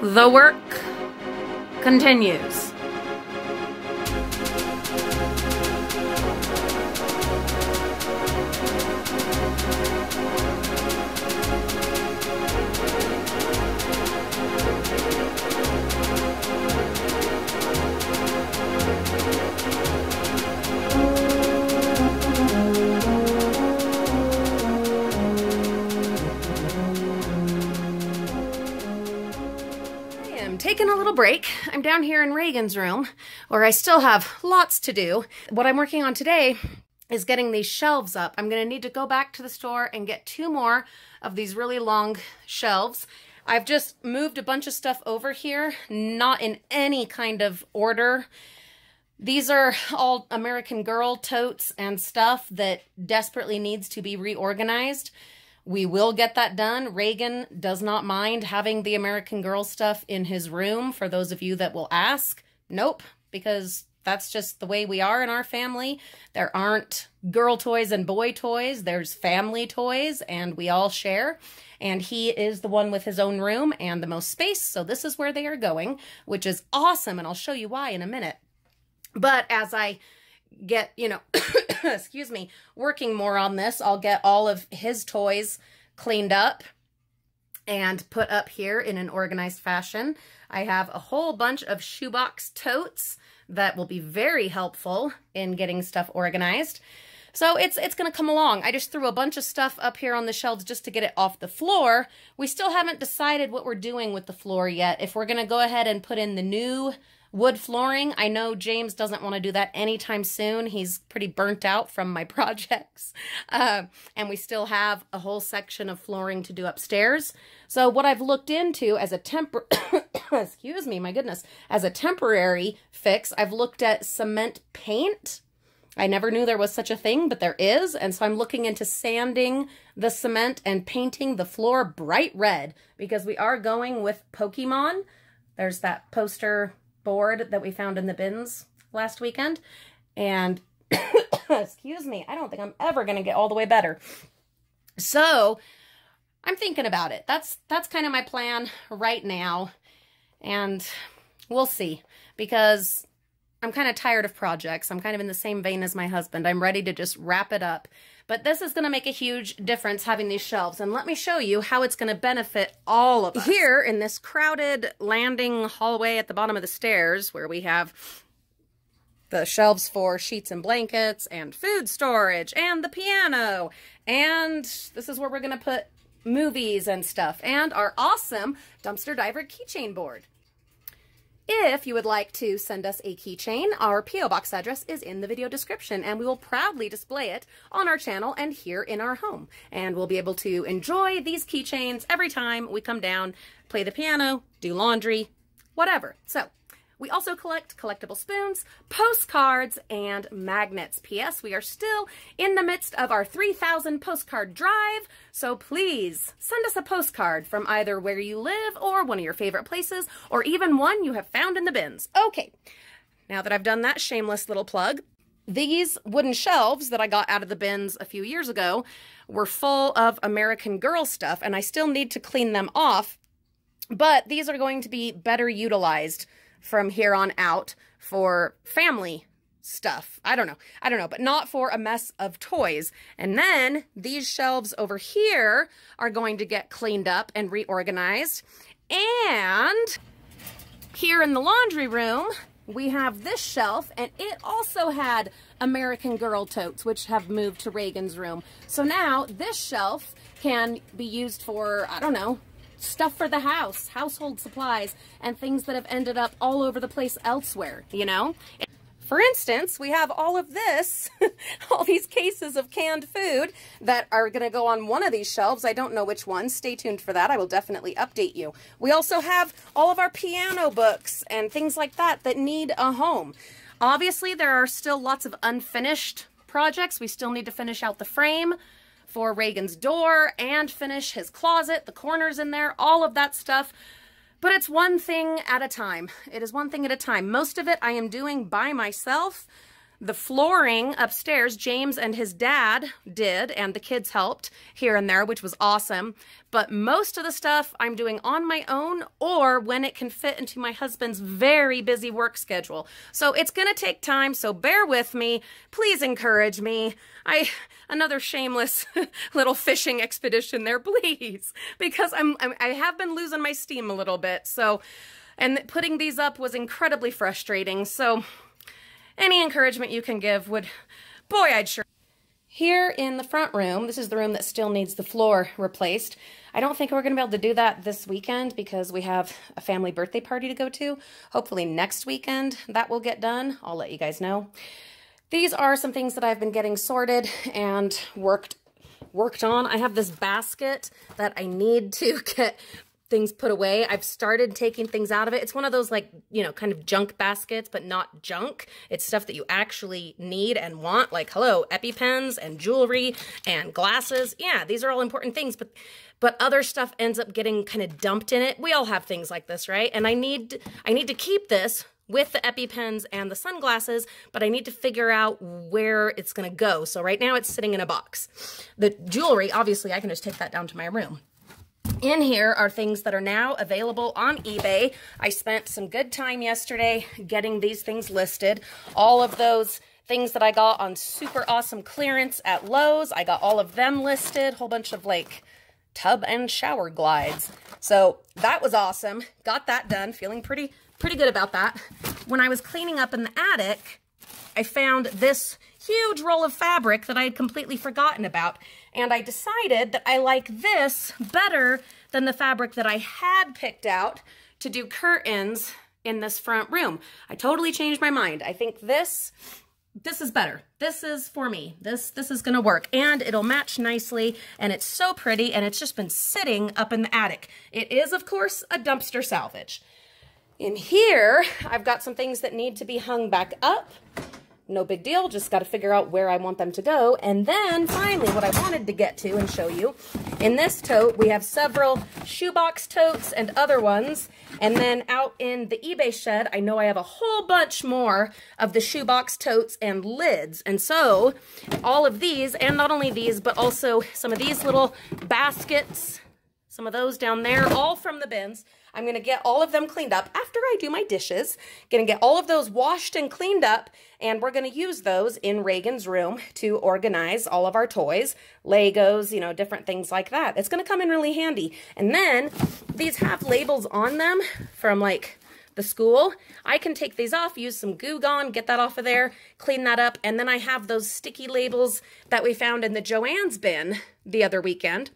The work continues. Taking a little break. I'm down here in Reagan's room where I still have lots to do. What I'm working on today is getting these shelves up. I'm going to need to go back to the store and get 2 more of these really long shelves. I've just moved a bunch of stuff over here, not in any kind of order. These are all American Girl totes and stuff that desperately needs to be reorganized. We will get that done. Reagan does not mind having the American Girl stuff in his room, for those of you that will ask. Nope, because that's just the way we are in our family. There aren't girl toys and boy toys. There's family toys, and we all share. And he is the one with his own room and the most space, so this is where they are going, which is awesome, and I'll show you why in a minute. But as I get, excuse me, working more on this, I'll get all of his toys cleaned up and put up here in an organized fashion. I have a whole bunch of shoebox totes that will be very helpful in getting stuff organized. So it's going to come along. I just threw a bunch of stuff up here on the shelves just to get it off the floor. We still haven't decided what we're doing with the floor yet. If we're going to go ahead and put in the new wood flooring. I know James doesn't want to do that anytime soon. He's pretty burnt out from my projects. And we still have a whole section of flooring to do upstairs. So what I've looked into as a excuse me, my goodness, as a temporary fix, I've looked at cement paint. I never knew there was such a thing, but there is. And so I'm looking into sanding the cement and painting the floor bright red, because we are going with Pokemon. There's that poster board that we found in the bins last weekend, and excuse me, I don't think I'm ever gonna get all the way better. So I'm thinking about it. That's kind of my plan right now, and we'll see, because I'm kind of tired of projects. I'm kind of in the same vein as my husband. I'm ready to just wrap it up. But this is going to make a huge difference, having these shelves. And let me show you how it's going to benefit all of us. Here in this crowded landing hallway at the bottom of the stairs, where we have the shelves for sheets and blankets and food storage and the piano. And this is where we're going to put movies and stuff. And our awesome dumpster diver keychain board. If you would like to send us a keychain, our P.O. Box address is in the video description, and we will proudly display it on our channel and here in our home. And we'll be able to enjoy these keychains every time we come down, play the piano, do laundry, whatever. So we also collect collectible spoons, postcards, and magnets. P.S. We are still in the midst of our 3,000 postcard drive, so please send us a postcard from either where you live or one of your favorite places, or even one you have found in the bins. Okay, now that I've done that shameless little plug, these wooden shelves that I got out of the bins a few years ago were full of American Girl stuff, and I still need to clean them off, but these are going to be better utilized from here on out for family stuff. I don't know, but not for a mess of toys. And then these shelves over here are going to get cleaned up and reorganized. And here in the laundry room, we have this shelf, and it also had American Girl totes, which have moved to Reagan's room. So now this shelf can be used for, I don't know, stuff for the house, household supplies, and things that have ended up all over the place elsewhere, you know? For instance, we have all of this, all these cases of canned food that are going to go on one of these shelves. I don't know which one. Stay tuned for that. I will definitely update you. We also have all of our piano books and things like that that need a home. Obviously, there are still lots of unfinished projects. We still need to finish out the frame for Reagan's door and finish his closet, the corners in there, all of that stuff. But it's one thing at a time. It is one thing at a time. Most of it I am doing by myself. The flooring upstairs, James and his dad did, and the kids helped here and there, which was awesome. But most of the stuff I'm doing on my own or when it can fit into my husband's very busy work schedule. So it's going to take time, so bear with me. Please encourage me. Another shameless little fishing expedition there, please, because I have been losing my steam a little bit. So, and putting these up was incredibly frustrating. So any encouragement you can give would, boy, I'd sure. Here in the front room, this is the room that still needs the floor replaced. I don't think we're going to be able to do that this weekend because we have a family birthday party to go to. Hopefully next weekend that will get done. I'll let you guys know. These are some things that I've been getting sorted and worked on. I have this basket that I need to get things put away. I've started taking things out of it. It's one of those, like, you know, kind of junk baskets, but not junk. It's stuff that you actually need and want, like, hello, EpiPens and jewelry and glasses. Yeah, these are all important things, but other stuff ends up getting kind of dumped in it. We all have things like this, right? And I need to keep this with the EpiPens and the sunglasses, but I need to figure out where it's going to go. So right now it's sitting in a box. The jewelry, obviously, I can just take that down to my room. In here are things that are now available on eBay. I spent some good time yesterday getting these things listed. All of those things that I got on super awesome clearance at Lowe's, I got all of them listed. Whole bunch of, like, tub and shower glides. So that was awesome. Got that done. Feeling pretty good about that. When I was cleaning up in the attic, I found this huge roll of fabric that I had completely forgotten about. And I decided that I like this better than the fabric that I had picked out to do curtains in this front room. I totally changed my mind. I think this is better. This is for me. This is gonna work, and it'll match nicely, and it's so pretty, and it's just been sitting up in the attic. It is, of course, a dumpster salvage. In here, I've got some things that need to be hung back up. No big deal, just got to figure out where I want them to go. And then finally, what I wanted to get to and show you, in this tote, we have several shoebox totes and other ones. And then out in the eBay shed, I know I have a whole bunch more of the shoebox totes and lids. And so all of these, and not only these, but also some of these little baskets, some of those down there, all from the bins. I'm going to get all of them cleaned up after I do my dishes. Going to get all of those washed and cleaned up, and we're going to use those in Reagan's room to organize all of our toys, Legos, you know, different things like that. It's going to come in really handy. And then these have labels on them from, like, the school. I can take these off, use some Goo Gone, get that off of there, clean that up, and then I have those sticky labels that we found in the Joann's bin the other weekend.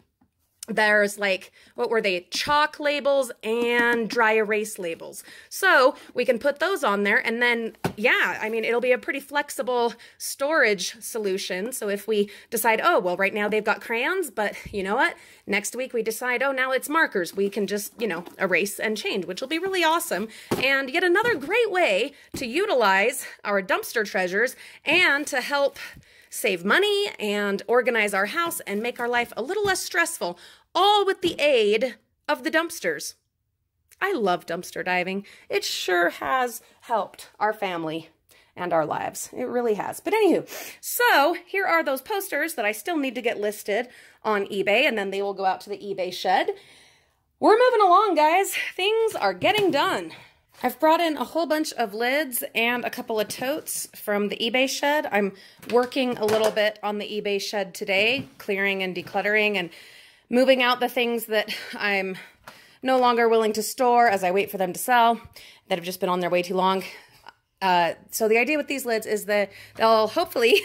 There's, like, what were they? Chalk labels and dry erase labels. So we can put those on there, and then, yeah, I mean, it'll be a pretty flexible storage solution. So if we decide, oh, well, right now they've got crayons, but you know what? Next week we decide, oh, now it's markers. We can just, you know, erase and change, which will be really awesome. And yet another great way to utilize our dumpster treasures and to help save money and organize our house and make our life a little less stressful, all with the aid of the dumpsters. I love dumpster diving. It sure has helped our family and our lives. It really has. But anywho, so here are those posters that I still need to get listed on eBay, and then they will go out to the eBay shed. We're moving along, guys. Things are getting done. I've brought in a whole bunch of lids and a couple of totes from the eBay shed. I'm working a little bit on the eBay shed today, clearing and decluttering and moving out the things that I'm no longer willing to store as I wait for them to sell, that have just been on there way too long. So the idea with these lids is that they'll hopefully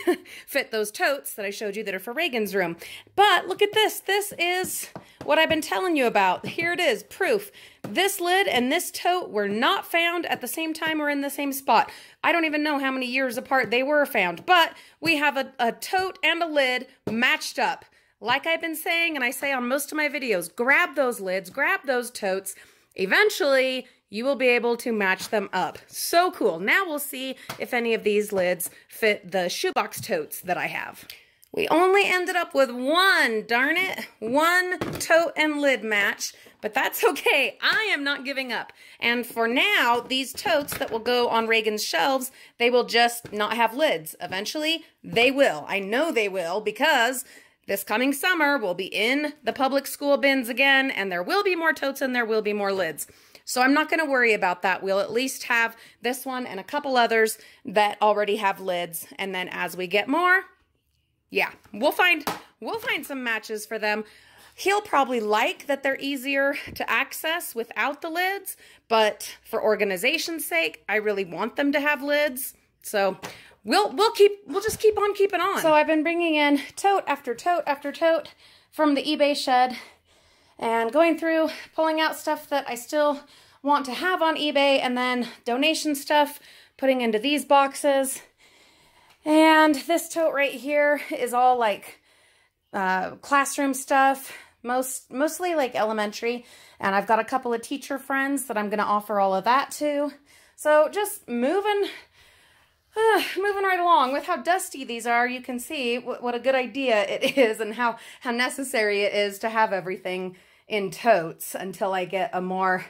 fit those totes that I showed you that are for Reagan's room. But look at this. This is what I've been telling you about. Here it is, proof. This lid and this tote were not found at the same time or in the same spot. I don't even know how many years apart they were found, but we have a tote and a lid matched up. Like I've been saying, and I say on most of my videos, grab those lids, grab those totes. Eventually, you will be able to match them up. So cool. Now we'll see if any of these lids fit the shoebox totes that I have. We only ended up with one, darn it, one tote and lid match, but that's okay. I am not giving up. And for now, these totes that will go on Reagan's shelves, they will just not have lids. Eventually, they will. I know they will, because this coming summer, we'll be in the public school bins again, and there will be more totes and there will be more lids. So I'm not going to worry about that. We'll at least have this one and a couple others that already have lids. And then as we get more, yeah, we'll find some matches for them. He'll probably like that they're easier to access without the lids, but for organization's sake, I really want them to have lids. So we'll just keep on keeping on. So I've been bringing in tote after tote after tote from the eBay shed and going through, pulling out stuff that I still want to have on eBay, and then donation stuff, putting into these boxes. And this tote right here is all like classroom stuff, mostly like elementary. And I've got a couple of teacher friends that I'm going to offer all of that to. So just moving right along. With how dusty these are, you can see what a good idea it is and how necessary it is to have everything in totes until I get a more,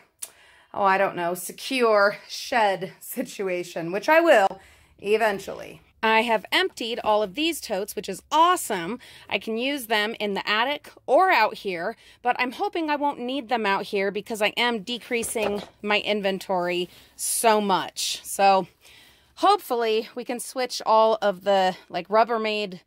oh, I don't know, secure shed situation, which I will eventually. I have emptied all of these totes, which is awesome. I can use them in the attic or out here, but I'm hoping I won't need them out here because I am decreasing my inventory so much. So hopefully we can switch all of the like Rubbermaid,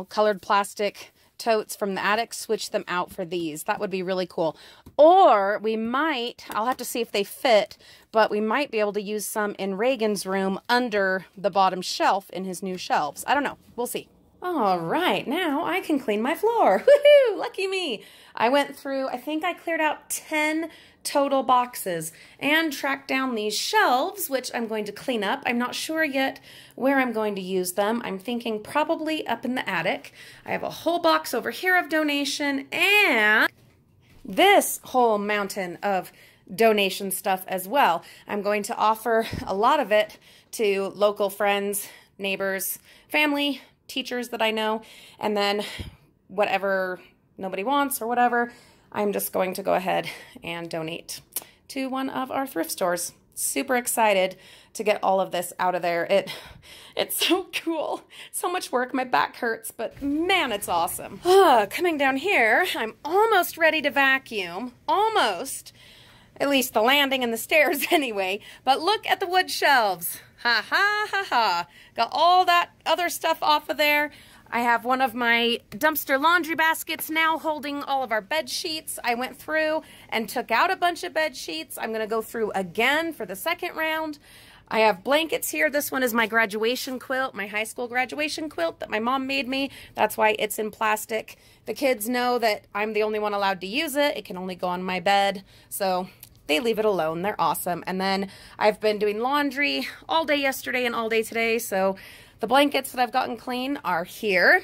colored plastic totes from the attic, switch them out for these. That would be really cool. Or we might, I'll have to see if they fit, but we might be able to use some in Reagan's room under the bottom shelf in his new shelves. I don't know. We'll see. All right, now I can clean my floor. Woohoo! Lucky me. I went through, I think I cleared out 10 total boxes and tracked down these shelves, which I'm going to clean up. I'm not sure yet where I'm going to use them. I'm thinking probably up in the attic. I have a whole box over here of donation and this whole mountain of donation stuff as well. I'm going to offer a lot of it to local friends, neighbors, family, teachers that I know, and then whatever nobody wants or whatever, I'm just going to go ahead and donate to one of our thrift stores. Super excited to get all of this out of there. It's so cool. So much work. My back hurts, but man, it's awesome. Coming down here, I'm almost ready to vacuum. Almost. At least the landing and the stairs anyway. But look at the wood shelves. Ha ha ha ha. Got all that other stuff off of there. I have one of my dumpster laundry baskets now holding all of our bed sheets. I went through and took out a bunch of bed sheets. I'm going to go through again for the second round. I have blankets here. This one is my graduation quilt, my high school graduation quilt that my mom made me. That's why it's in plastic. The kids know that I'm the only one allowed to use it. It can only go on my bed. So they leave it alone. They're awesome. And then I've been doing laundry all day yesterday and all day today. So the blankets that I've gotten clean are here.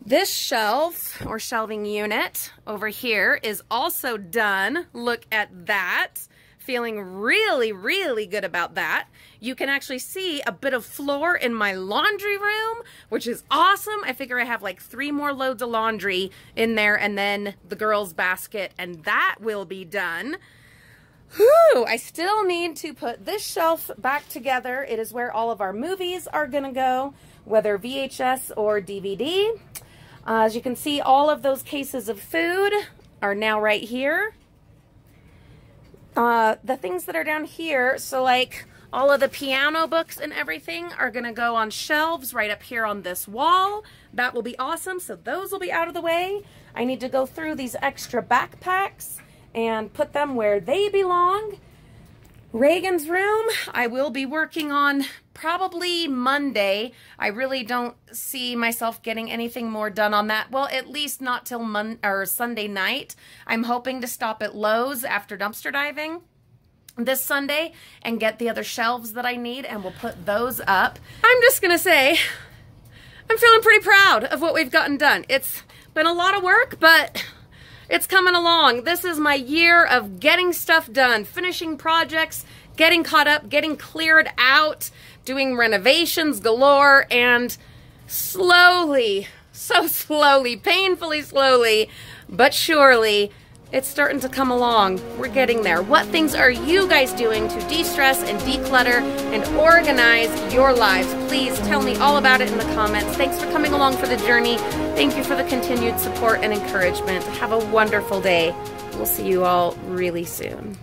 This shelf or shelving unit over here is also done. Look at that. Feeling really, really good about that. You can actually see a bit of floor in my laundry room, which is awesome. I figure I have like 3 more loads of laundry in there and then the girls' basket, and that will be done. Whew, I still need to put this shelf back together. It is where all of our movies are gonna go, whether VHS or DVD. As you can see, all of those cases of food are now right here. The things that are down here, so like all of the piano books and everything are gonna go on shelves right up here on this wall. That will be awesome, so those will be out of the way. I need to go through these extra backpacks and put them where they belong. Reagan's room, I will be working on probably Monday. I really don't see myself getting anything more done on that. Well, at least not till Sunday night. I'm hoping to stop at Lowe's after dumpster diving this Sunday and get the other shelves that I need, and we'll put those up. I'm just gonna say, I'm feeling pretty proud of what we've gotten done. It's been a lot of work, but it's coming along. This is my year of getting stuff done, finishing projects, getting caught up, getting cleared out, doing renovations galore, and slowly, so slowly, painfully slowly, but surely, it's starting to come along. We're getting there. What things are you guys doing to de-stress and declutter and organize your lives? Please tell me all about it in the comments. Thanks for coming along for the journey. Thank you for the continued support and encouragement. Have a wonderful day. We'll see you all really soon.